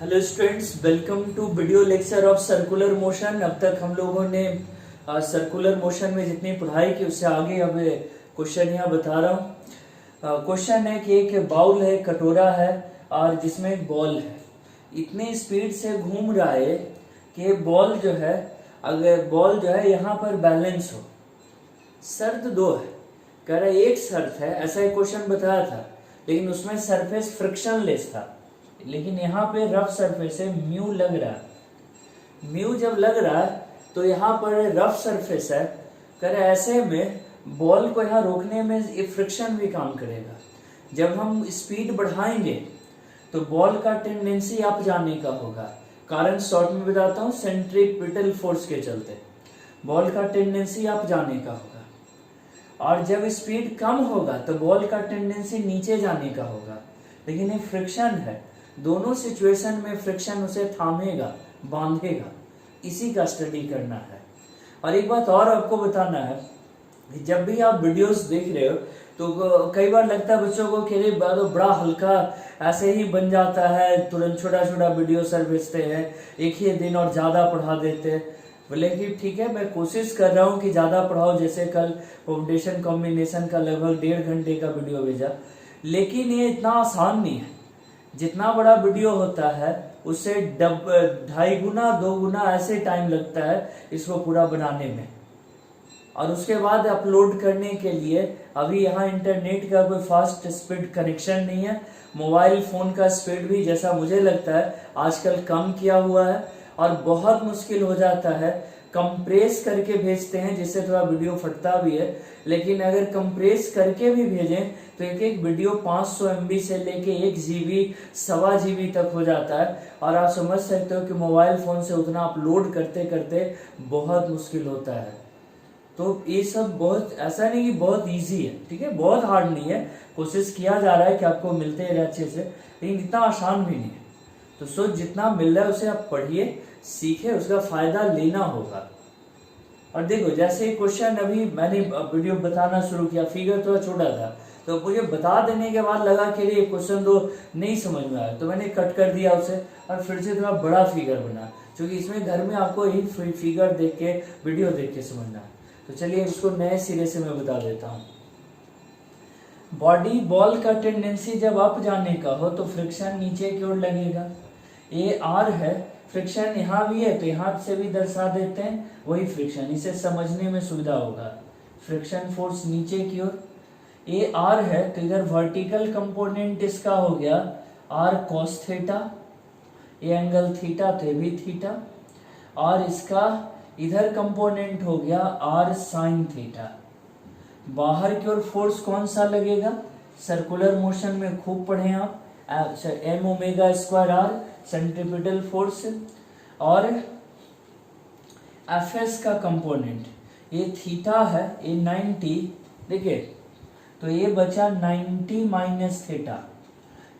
Hello students, welcome to video lecture of circular motion. अब तक हम लोगों ने सर्कुलर मोशन में जितनी पढ़ाई की उससे आगे अब क्वेश्चन यहाँ बता रहा हूँ। क्वेश्चन है कि एक बाउल है, कटोरा है और जिसमें एक बॉल है। इतनी स्पीड से घूम रहा है कि बॉल जो है, अगर बॉल जो है यहाँ पर बैलेंस हो। शर्त दो है, कह रहा है एक शर्त है, ऐसा एक क्वेश्चन बताया था, लेकिन उसमें सरफेस फ्रिक्शनलेस था। लेकिन यहाँ पे रफ सरफेस है, म्यू लग रहा है। म्यू जब लग रहा है तो यहाँ पर रफ सरफेस है, कह रहा है ऐसे में बॉल को यहाँ रोकने में ये फ्रिक्शन भी काम करेगा। जब हम स्पीड बढ़ाएंगे तो बॉल का टेंडेंसी अप जाने का होगा। कारण शॉर्ट में बताता हूँ, सेंट्रीपिटल फोर्स के चलते बॉल का टेंडेंसी अप जाने का होगा, और जब स्पीड कम होगा तो बॉल का टेंडेंसी नीचे जाने का होगा। लेकिन ये फ्रिक्शन है, दोनों सिचुएशन में फ्रिक्शन उसे थामेगा, बांधेगा। इसी का स्टडी करना है। और एक बात और आपको बताना है कि जब भी आप वीडियोस देख रहे हो तो कई बार लगता है बच्चों को कि बड़ा हल्का ऐसे ही बन जाता है, तुरंत छोटा छोटा वीडियो सर भेजते हैं एक ही दिन और ज़्यादा पढ़ा देते हैं। बोले कि ठीक है, मैं कोशिश कर रहा हूँ कि ज़्यादा पढ़ाओ। जैसे कल फाउंडेशन कॉम्बिनेशन का लगभग 1.5 घंटे का वीडियो भेजा, लेकिन ये इतना आसान नहीं है। जितना बड़ा वीडियो होता है उससे 2.5 गुना 2 गुना ऐसे टाइम लगता है इसको पूरा बनाने में, और उसके बाद अपलोड करने के लिए अभी यहाँ इंटरनेट का कोई फास्ट स्पीड कनेक्शन नहीं है। मोबाइल फोन का स्पीड भी जैसा मुझे लगता है आजकल कम किया हुआ है, और बहुत मुश्किल हो जाता है। कंप्रेस करके भेजते हैं जिससे थोड़ा वीडियो फटता भी है, लेकिन अगर कंप्रेस करके भी भेजें तो एक एक वीडियो 500 MB से लेके 1 GB 1.25 GB तक हो जाता है। और आप समझ सकते हो कि मोबाइल फोन से उतना अपलोड करते करते बहुत मुश्किल होता है। तो ये सब बहुत ऐसा नहीं कि बहुत इजी है, ठीक है, बहुत हार्ड नहीं है। कोशिश किया जा रहा है कि आपको मिलते रहे अच्छे से, लेकिन इतना आसान भी नहीं है। तो सोच जितना मिल रहा है उसे आप पढ़िए, सीखे, उसका फायदा लेना होगा। और देखो, जैसे क्वेश्चन अभी मैंने वीडियो बताना शुरू किया, फिगर थोड़ा छोटा था, तो मुझे बता देने के बाद लगा कि ये क्वेश्चन तो नहीं समझ में आया, तो मैंने कट कर दिया उसे और फिर से थोड़ा बड़ा फिगर बना, क्योंकि इसमें घर में आपको यही फिगर देख के, वीडियो देख के समझना है। तो चलिए इसको नए सिरे से मैं बता देता हूँ। बॉल का टेंडेंसी जब अप जाने का हो तो फ्रिक्शन नीचे की ओर लगेगा। ये आर है, फ्रिक्शन यहाँ भी है तो यहाँ से भी दर्शा देते हैं, वही फ्रिक्शन, इसे समझने में सुविधा होगा। फ्रिक्शन फोर्स नीचे की ओर, ये आर है तो इधर वर्टिकल कंपोनेंट इसका हो गया आर कॉस थीटा, ये एंगल थीटा तो भी थीटा, और इसका इधर कंपोनेंट हो गया आर साइन थीटा। बाहर की ओर फोर्स कौन सा लगेगा? सर्कुलर मोशन में खूब पढ़े आप, M omega square R centripetal force, और एफ एस का कंपोनेंट ये थीटा है, ये 90, देखिए तो ये बचा 90 माइनस थीटा,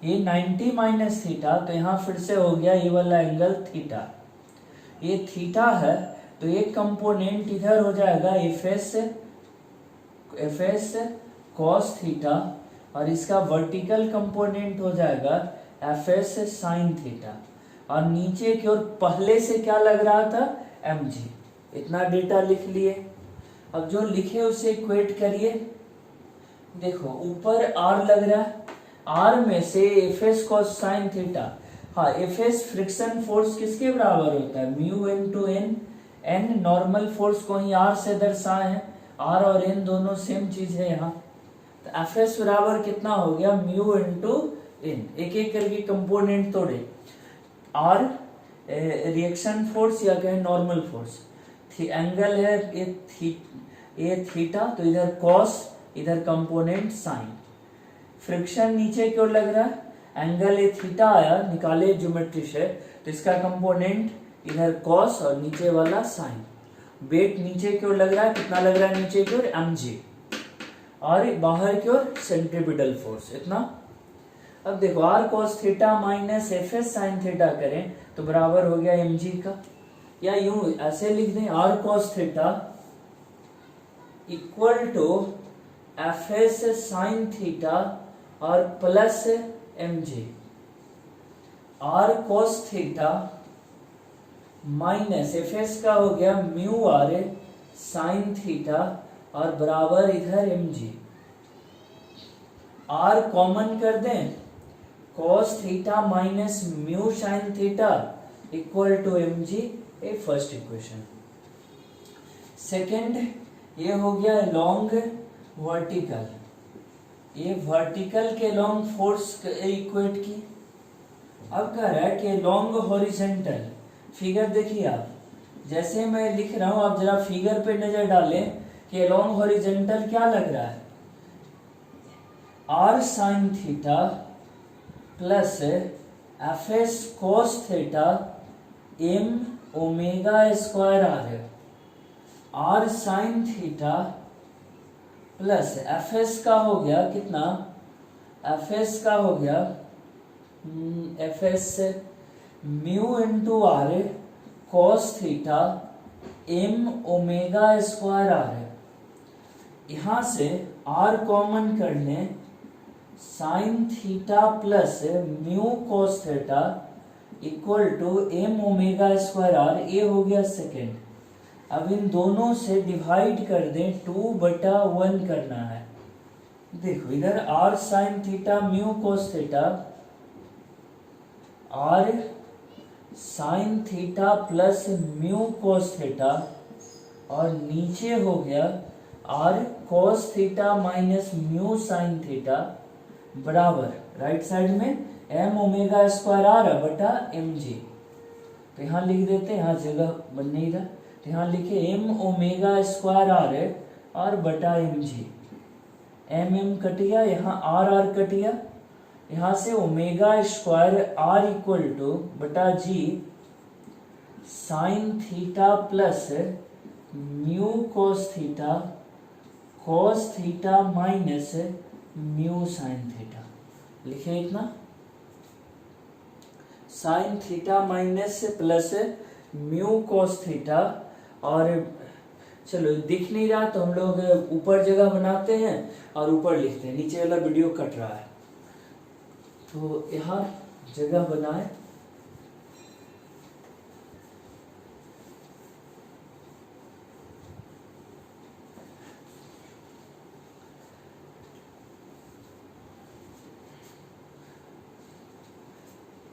ये 90 माइनस थीटा, तो यहाँ फिर से हो गया ये वाला एंगल थीटा। ये थीटा है तो ये कंपोनेंट इधर हो जाएगा एफ एस कॉस थीटा, और इसका वर्टिकल कंपोनेंट हो जाएगा एफ एस साइन थीटा, और नीचे की ओर पहले से क्या लग रहा था? mg। इतना डेटा लिख लिए। अब जो लिखे उसे इक्वेट करिए। देखो ऊपर r लग रहा है, r में से F S cos sine theta, हाँ एफ एस फ्रिक्शन फोर्स किसके बराबर होता है? Mu into N. N normal force को ही r से दर्शाए हैं, r और n दोनों सेम चीज है यहाँ। तो एफ एस बराबर कितना हो गया? Mu into N. एक एक करके कंपोनेंट तोड़े। आर रिएक्शन फोर्स या कहें नॉर्मल फोर्स, एंगल है ये थीटा, तो इधर कॉस, इधर कंपोनेंट साइन। फ्रिक्शन नीचे की ओर लग रहा है, एंगल ये थीटा आया, निकाले ज्योमेट्री से, तो इसका कंपोनेंट इधर कॉस और नीचे वाला साइन। वेट नीचे की ओर लग रहा है, कितना लग रहा है नीचे की ओर? mg, और बाहर की ओर सेंट्रीपिटल फोर्स इतना। अब देखो R cos theta minus F S sine theta करें तो बराबर हो गया mg का, या यूं ऐसे लिख दें R cos theta equal to F S sine theta और plus mg। R cos theta minus F S का हो गया म्यू आर साइन थीटा और बराबर इधर एम जी। आर कॉमन कर दें, cos theta minus mu sine theta equal to M G, a first equation. Second, ये हो गया लॉन्ग वर्टिकल, ये वर्टिकल के लॉन्ग फोर्स इक्वेट की। अब कह रहा है कि लॉन्ग हॉरिजेंटल, फिगर देखिए आप, जैसे मैं लिख रहा हूं आप जरा फिगर पे नजर डालें कि लॉन्ग हॉरिजेंटल क्या लग रहा है। R sine theta plus F S cos theta M omega square R है। R sine theta plus F S का हो गया कितना, एफ एस का हो गया F S mu into R cos theta M omega square R है। यहां से आर कॉमन कर लें, sine theta plus mu cos theta equal to M omega square R, ये हो गया सेकेंड। अब इन दोनों से डिवाइड कर दें, 2/1 करना है। देखो इधर R sine theta mu cos theta, R sine theta plus mu cos theta और नीचे हो गया R cos theta minus mu sine theta बराबर राइट साइड में एम ओमेगा स्क्वायर आर बटा एम जी। तो यहाँ लिख देते हैं, यहाँ जगह बन नहीं रहा, तो यहाँ लिखे एम ओमेगा स्क्वायर आर है और बटा M G. M M cut गया, यहाँ आर आर कट गया, यहाँ से omega square R equal to बटा G sine theta plus mu cos theta cos theta minus mu sine theta. लिखे इतना, sine theta minus plus mu cos theta. और चलो दिख नहीं रहा तो हम लोग ऊपर जगह बनाते हैं और ऊपर लिखते हैं, नीचे वाला वीडियो कट रहा है तो यहाँ जगह बनाए।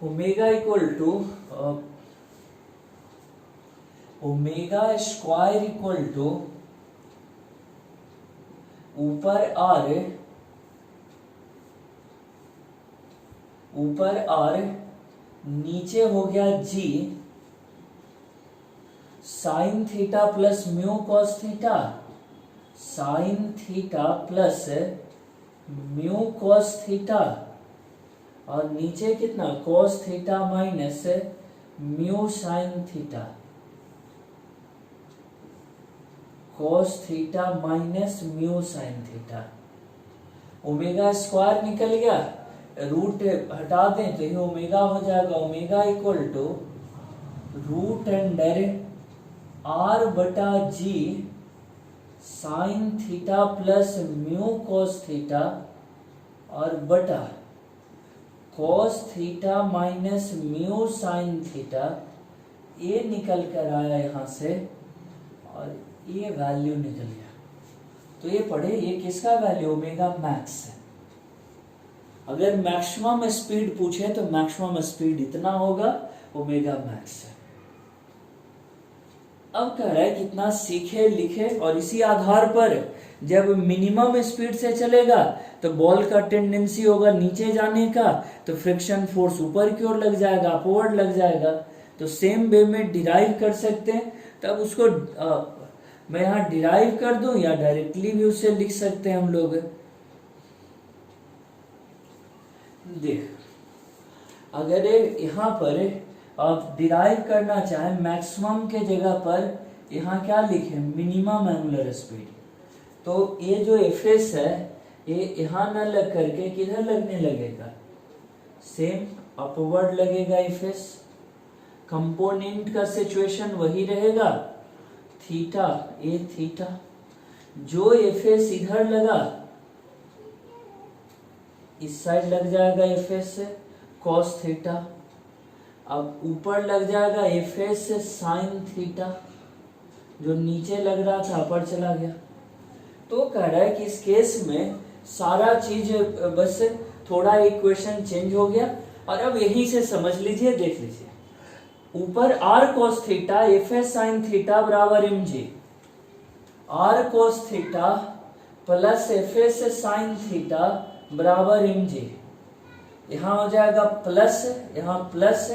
Omega equal to omega square equal to ऊपर आर नीचे हो गया G sine theta plus mu cos theta, sine theta plus mu cos theta और नीचे कितना cos theta minus mu sine theta, cos theta minus mu sine theta. Omega square निकल गया, root हटा दें तो ये ओमेगा हो जाएगा, omega equal to root under R बटा G sine theta plus mu cos theta और बटा cos theta minus mu sine theta. ये निकल कर आया यहां से और ये वैल्यू निकल गया। तो ये पढ़े, ये किसका वैल्यू, ओमेगा मैक्स है। अगर मैक्सिमम स्पीड पूछे तो मैक्सिमम स्पीड इतना होगा, ओमेगा मैक्स है। अब कह रहा है कितना सीखे लिखे और इसी आधार पर जब मिनिमम स्पीड से चलेगा तो बॉल का टेंडेंसी होगा नीचे जाने का, तो फ्रिक्शन फोर्स ऊपर की ओर लग जाएगा, अपवर्ड लग जाएगा। तो सेम वे में डिराइव कर सकते हैं। तब उसको मैं यहाँ डिराइव कर दूं या डायरेक्टली भी उसे लिख सकते हैं हम लोग। देख, अगर यहाँ पर आप डिराइव करना चाहें मैक्सिमम के जगह पर यहाँ क्या लिखे, मिनिमम एंगुलर स्पीड, तो ये जो एफ एस है ये यहाँ न लग करके किधर लगने लगेगा, सेम अपवर्ड लगेगा एफ एस। कंपोनेंट का सिचुएशन वही रहेगा, थीटा ए थीटा। जो एफ एस इधर लगा इस साइड लग जाएगा एफ एस कॉस थीटा, अब ऊपर लग जाएगा एफ एस साइन थीटा, जो नीचे लग रहा था ऊपर चला गया। तो कह रहा है कि इस केस में सारा चीज बस थोड़ा इक्वेशन चेंज हो गया, और अब यहीं से समझ लीजिए, देख लीजिए, ऊपर R cos theta F S sine theta बराबर M G, R cos theta plus F S sine theta बराबर एम जी, यहां हो जाएगा प्लस, यहां प्लस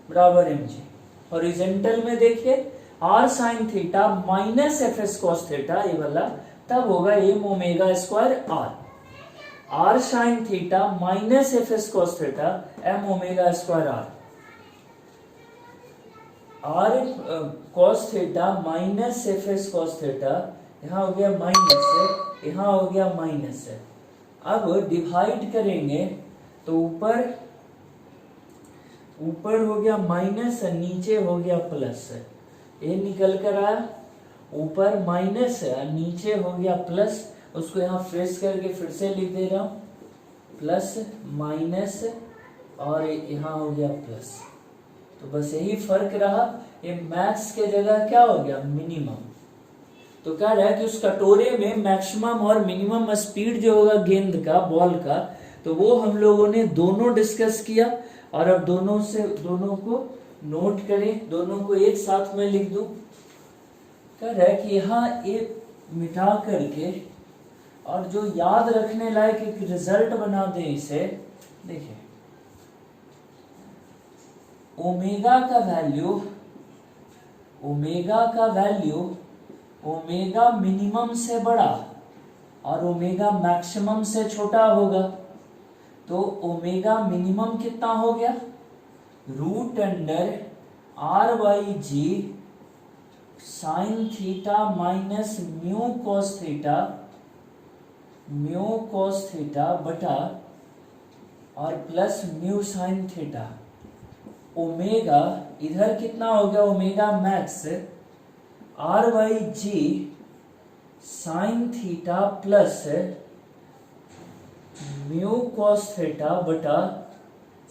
बराबर एम जी। हॉरिजॉन्टल में देखिए R sine theta minus F S cos theta, ये वाला तब होगा M omega square R, R sine theta minus F S cos theta M omega square R, R cos theta minus F S cos theta, यहां हो गया minus, यहां हो गया माइनस। अब डिवाइड करेंगे तो ऊपर हो गया माइनस, नीचे हो गया प्लस, ये निकल कर आया, ऊपर माइनस है नीचे हो गया प्लस, उसको यहाँ फ्रेश करके फिर से लिख दे रहा हूं, प्लस माइनस और यहाँ हो गया प्लस। तो बस यही फर्क रहा, ये मैक्स के जगह क्या हो गया मिनिमम। तो कह रहा है कि उस कटोरे में मैक्सिमम और मिनिमम स्पीड जो होगा गेंद का, बॉल का, तो वो हम लोगों ने दोनों डिस्कस किया, और अब दोनों को नोट करें, दोनों को एक साथ में लिख दूं। कह रहा है कि यहाँ एक मिटा करके और जो याद रखने लायक एक रिजल्ट बना दे इसे, देखिए ओमेगा का वैल्यू ओमेगा मिनिमम से बड़ा और ओमेगा मैक्सिमम से छोटा होगा। तो ओमेगा मिनिमम कितना हो गया, root under R Y G sine theta minus mu cos theta बटा और plus mu sine theta. Omega इधर कितना हो गया, omega max R Y G sine theta plus mu cos theta बटा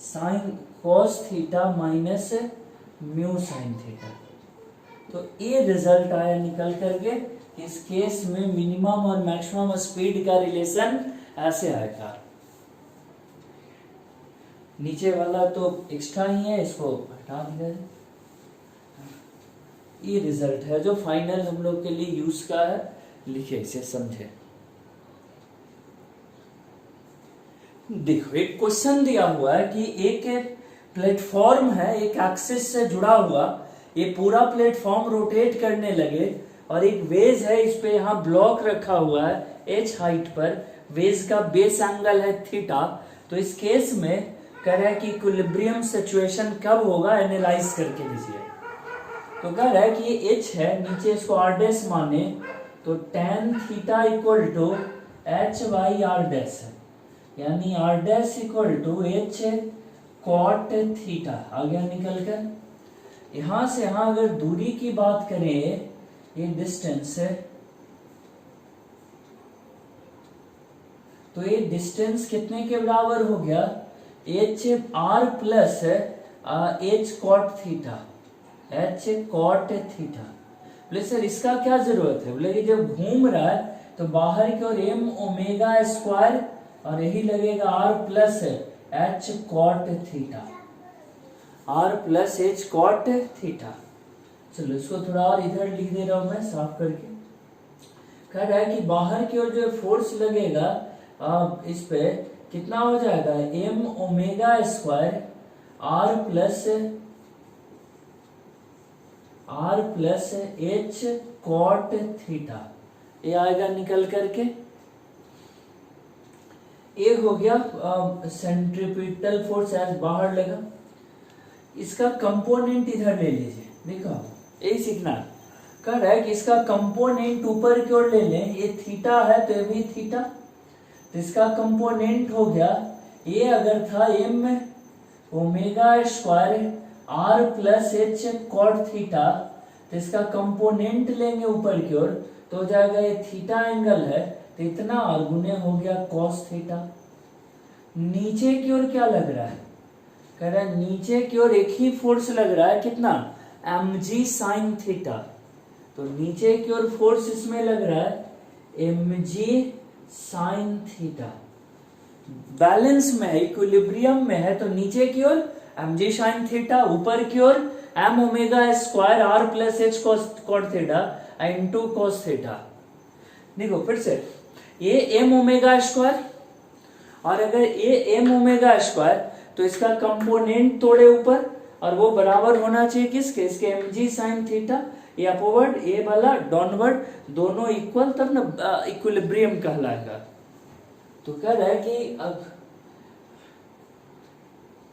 sine cos theta minus mu sine theta. तो ये result आया निकल करके, इस केस में मिनिमम और मैक्सिमम स्पीड का रिलेशन ऐसे आएगा। नीचे वाला तो एक्स्ट्रा ही है, इसको हटा दिया है। ये रिजल्ट है जो फाइनल हम लोग के लिए यूज का है, लिखे इसे समझे। देखो एक क्वेश्चन दिया हुआ है कि एक प्लेटफॉर्म है, एक एक्सिस से जुड़ा हुआ, ये पूरा प्लेटफॉर्म रोटेट करने लगे, और एक वेज है, इस पे यहाँ ब्लॉक रखा हुआ है h हाइट पर, वेज का बेस एंगल है थीटा। तो इस केस में कह रहा है कि इक्विलिब्रियम सिचुएशन कब होगा, एनालाइज करके दीजिए। तो कह रहा है कि ये h है, नीचे इसको r डैश माने तो tan theta equal to h by r dash है, यानी r dash equal to h cot theta आ गया निकल कर। यहां से यहां अगर दूरी की बात करें, ये डिस्टेंस है, तो ये डिस्टेंस कितने के बराबर हो गया, h r plus h cot theta, h cot theta. बोले सर इसका क्या जरूरत है, बोले कि जब घूम रहा है तो बाहर की ओर m ओमेगा स्क्वायर और यही लगेगा r plus h cot theta, r plus h cot theta. चलो इसको थोड़ा और इधर लिख दे रहा हूं मैं साफ करके। कह रहा है कि बाहर की ओर जो फोर्स लगेगा इस पे कितना हो जाएगा, m omega square r plus h cot theta, ये आएगा निकल करके। ये हो गया सेंट्रीपिटल फोर्स एज बाहर लगा। इसका कंपोनेंट इधर ले लीजिए, देखो यही सीखना। कह रहा है कि इसका कंपोनेंट ऊपर की ओर ले लें, ये थीटा है तो ये भी थीटा, तो इसका कंपोनेंट हो गया, ये अगर था m omega square r plus h cot theta, तो इसका कंपोनेंट लेंगे ऊपर की ओर तो हो जाएगा, ये थीटा एंगल है तो इतना और गुने हो गया कॉस थीटा। नीचे की ओर क्या लग रहा है, कह रहा है नीचे की ओर एक ही फोर्स लग रहा है, कितना, mg sin थीटा। तो नीचे की ओर फोर्स इसमें लग रहा है mg sin थीटा, बैलेंस में है, इक्विलिब्रियम में है। तो नीचे की ओर mg sin थीटा, ऊपर की ओर m omega square r plus h cos theta into cos theta. देखो फिर से, ये m ओमेगा स्क्वायर, और अगर ये m ओमेगा स्क्वायर तो इसका कंपोनेंट तोड़े ऊपर, और वो बराबर होना चाहिए किसके, इसके mg sin थीटा। ये अपवर्ड, ये वाला डाउनवर्ड, दोनों इक्वल, तब ना इक्विलिब्रियम कहलाएगा। तो कह रहा है कि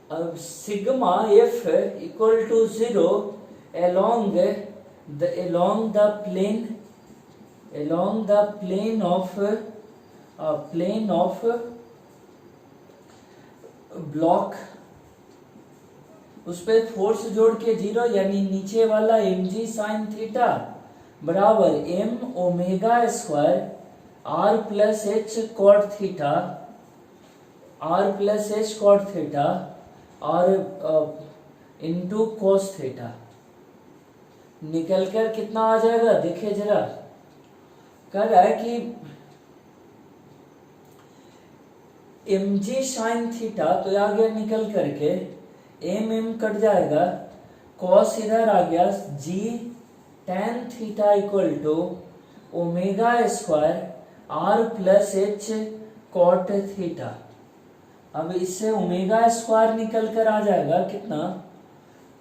अब sigma F equal to 0 along the plane of block, उस पे फोर्स जोड़ के 0, यानी नीचे वाला mg sin थीटा बराबर m omega square r plus h cot theta, और इंटू cos थीटा। निकल कर कितना आ जाएगा, देखिए जरा। कह रहा है कि mg sin थीटा, तो आ गया निकल करके m कट जाएगा, cos इधर आ गया, g tan theta equal to omega square r plus h cot theta. अब इससे ओमेगा स्क्वायर निकल कर आ जाएगा कितना,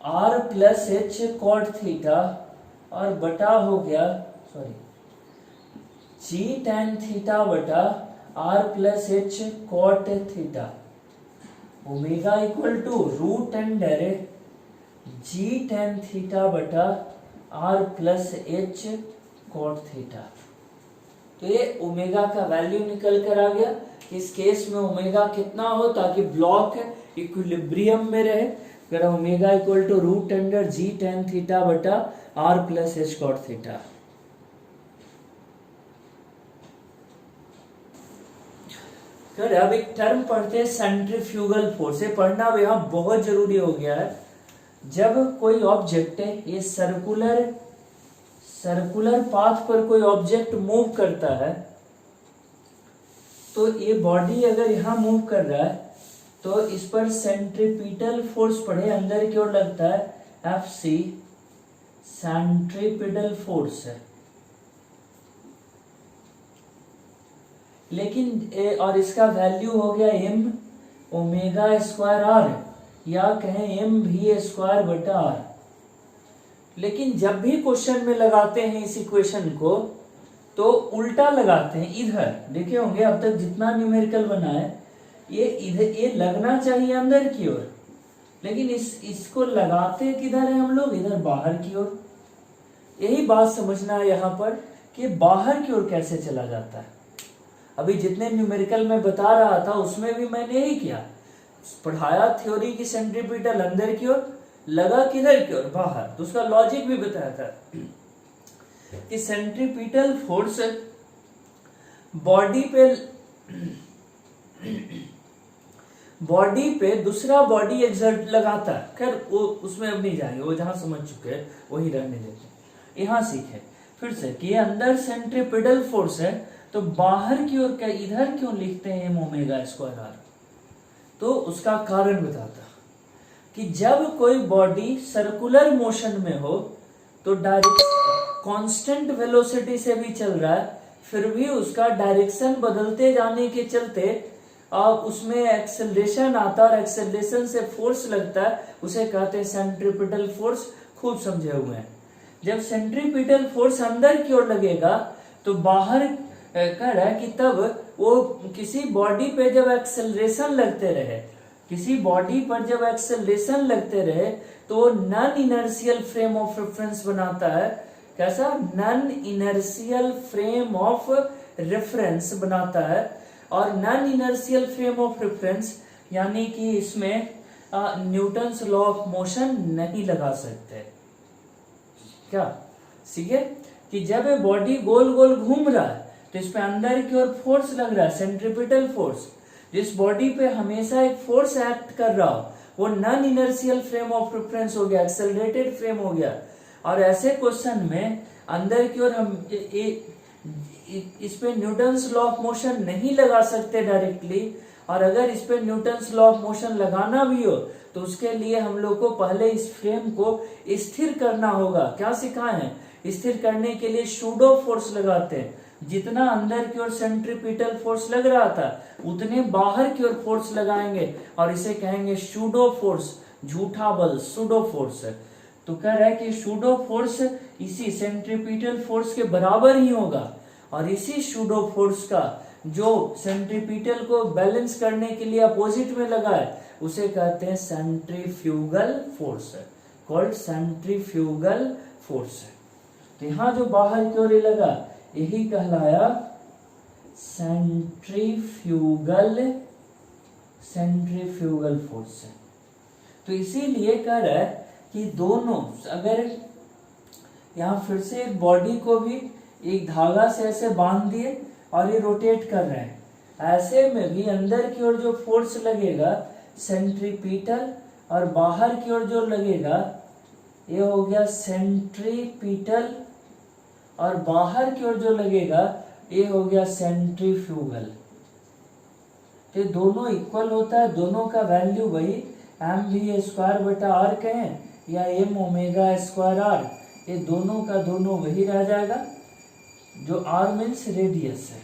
r plus h cot theta, और बटा हो गया, सॉरी, g tan थीटा बटा r plus h cot theta. Omega equal to root under g tan theta बटा r plus h cot theta. तो ये ओमेगा का वैल्यू निकल कर आ गया। इस केस में ओमेगा कितना हो, ताकि ब्लॉक इक्विलिब्रियम में रहे। अगर omega equal to root under g tan theta बटा r plus h cot theta. अब एक टर्म पढ़ते हैं सेंट्रीफ्यूगल फोर्स। ये पढ़ना अब यहाँ बहुत जरूरी हो गया है। जब कोई ऑब्जेक्ट है, ये सर्कुलर पाथ पर कोई ऑब्जेक्ट मूव करता है, तो ये बॉडी अगर यहाँ मूव कर रहा है तो इस पर सेंट्रीपिटल फोर्स पड़े, अंदर की ओर लगता है Fc, सेंट्रीपिटल फोर्स है। लेकिन और इसका वैल्यू हो गया m ओमेगा स्क्वायर r, या कहें m v स्क्वायर बटा r। लेकिन जब भी क्वेश्चन में लगाते हैं इस इक्वेशन को, तो उल्टा लगाते हैं। इधर देखे होंगे अब तक जितना न्यूमेरिकल बना है, ये इधर, ये लगना चाहिए अंदर की ओर, लेकिन इसको लगाते किधर है हम लोग, इधर बाहर की ओर। यही बात समझना है यहाँ पर कि बाहर की ओर कैसे चला जाता है। अभी जितने न्यूमेरिकल में बता रहा था उसमें भी मैंने यही किया, पढ़ाया थ्योरी की सेंट्रीपिटल अंदर की ओर, लगा किधर की ओर, बाहर। तो उसका लॉजिक भी बताया था कि सेंट्रीपिटल फोर्स बॉडी पे दूसरा बॉडी एक्सर्ट लगाता है। खैर वो उसमें अब नहीं जाएंगे, वो जहां समझ चुके हैं वही रहने देते हैं। यहाँ सीखे फिर से कि ये अंदर सेंट्रीपिटल फोर्स है, तो बाहर की ओर क्या, इधर क्यों लिखते हैं m ओमेगा स्क्वायर r? तो उसका कारण बताता कि जब कोई बॉडी सर्कुलर मोशन में हो, तो डायरेक्ट कांस्टेंट वेलोसिटी से भी चल रहा है, फिर भी उसका डायरेक्शन बदलते जाने के चलते उसमें एक्सेलरेशन आता है, और एक्सेलरेशन से फोर्स लगता है, उसे कहते हैं सेंट्रीपिटल फोर्स। खूब समझे हुए हैं। जब सेंट्रीपिटल फोर्स अंदर की ओर लगेगा, तो बाहर कह रहा है कि तब वो किसी बॉडी पे जब एक्सेलरेशन लगते रहे, तो non inertial frame of reference बनाता है। कैसा? Non inertial frame of reference बनाता है। और non inertial frame of reference यानी कि इसमें न्यूटन्स लॉ ऑफ मोशन नहीं लगा सकते। क्या सीखे कि जब ये बॉडी गोल गोल घूम रहा है, तो इसमें अंदर की ओर फोर्स लग रहा है, सेंट्रीपिटल फोर्स। जिस बॉडी पे हमेशा एक फोर्स एक्ट कर रहा हो, वो non inertial frame of reference हो गया, एक्सेलरेटेड फ्रेम हो गया। और ऐसे क्वेश्चन में अंदर की ओर हम इस पे न्यूटन्स लॉ ऑफ मोशन नहीं लगा सकते डायरेक्टली, और अगर इस पे न्यूटन्स लॉ ऑफ मोशन लगाना भी हो तो उसके लिए हम लोग को पहले इस फ्रेम को स्थिर करना होगा। क्या सिखाए हैं? स्थिर करने के लिए सूडो फोर्स लगाते हैं। जितना अंदर की ओर सेंट्रीपिटल फोर्स लग रहा था उतने बाहर की ओर फोर्स लगाएंगे और इसे कहेंगे सूडो फोर्स, झूठा बल, सूडो फोर्स। तो कह रहा है कि सूडो फोर्स इसी सेंट्रीपिटल फोर्स के बराबर ही होगा, और इसी सूडो फोर्स का जो सेंट्रीपिटल को बैलेंस करने के लिए अपोजिट में लगा है उसे कहते हैं centrifugal force, called centrifugal force. तो यहां जो बाहर की ओर लगा यही कहलाया सेंट्रीफ्यूगल फोर्स। तो इसीलिए कह रहा है कि दोनों, अगर यहां फिर से एक बॉडी को भी एक धागा से ऐसे बांध दिए और ये रोटेट कर रहे हैं, ऐसे में भी अंदर की ओर जो फोर्स लगेगा सेंट्रीपिटल, और बाहर की ओर जो लगेगा ये हो गया सेंट्रीपिटल, और बाहर की ओर जो लगेगा ये हो गया सेंट्रीफ्यूगल। ये दोनों इक्वल होता है, दोनों का वैल्यू वही mv²/r कहें या m ओमेगा²r, ये दोनों का दोनों वही रह जाएगा, जो r मीन्स रेडियस है।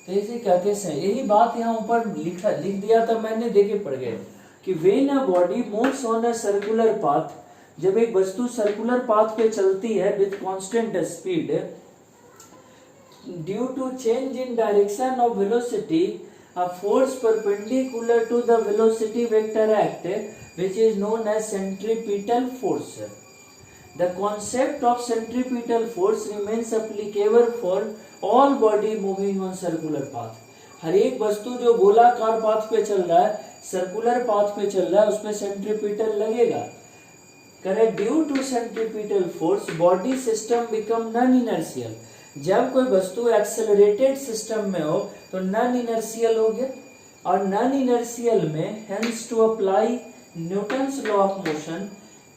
तो इसे कहते हैं, यही बात यहाँ ऊपर लिख दिया था मैंने, देखे पड़ गए कि when a body moves on a circular path, जब एक वस्तु सर्कुलर पाथ पे चलती है with constant speed, due to change in direction of velocity, a force perpendicular to the velocity vector act which is known as centripetal force. The concept of centripetal force remains applicable for all body moving on circular path. हर एक वस्तु जो गोलाकार path पे चल रहा है, circular path पे चल रहा है, उसमें सेंट्रीपिटल लगेगा। Correct, due to centripetal force body system become non inertial. जब कोई वस्तु एक्सेलरेटेड सिस्टम में हो तो नॉन इनर्शियल हो गया, और नॉन इनर्शियल में hence to apply Newton's law of motion,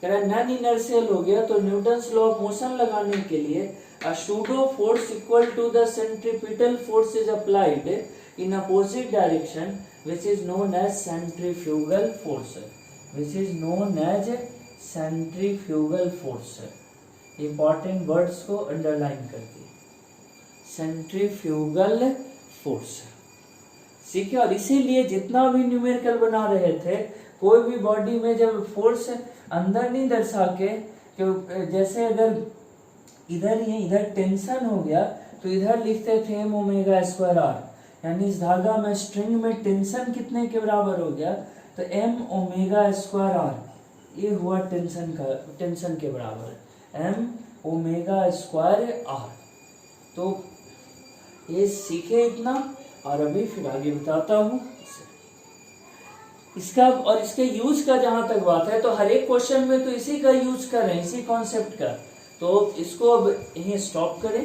non inertial हो गया तो न्यूटन्स लॉ ऑफ मोशन लगाने के लिए a pseudo force equal to the centripetal force is applied in opposite direction which is known as centrifugal force, which is known as centrifugal force. important words को underline करके centrifugal force, ठीक है। और इसीलिए जितना भी न्यूमेरिकल बना रहे थे, कोई भी बॉडी में जब फोर्स अंदर नहीं दर्शा के, जैसे अगर इधर ये इधर टेंशन हो गया तो इधर लिखते थे m ओमेगा²r, यानी इस धागा में स्ट्रिंग में टेंशन कितने के बराबर हो गया, तो m ओमेगा²r, ये हुआ टेंशन के बराबर m ओमेगा²r। तो ये सीखे इतना, और अभी फिर आगे बताता हूँ इसका। और इसके यूज का जहां तक बात है तो हर एक क्वेश्चन में तो इसी का यूज कर रहे हैं, इसी कॉन्सेप्ट का। तो इसको अब यहीं स्टॉप करें।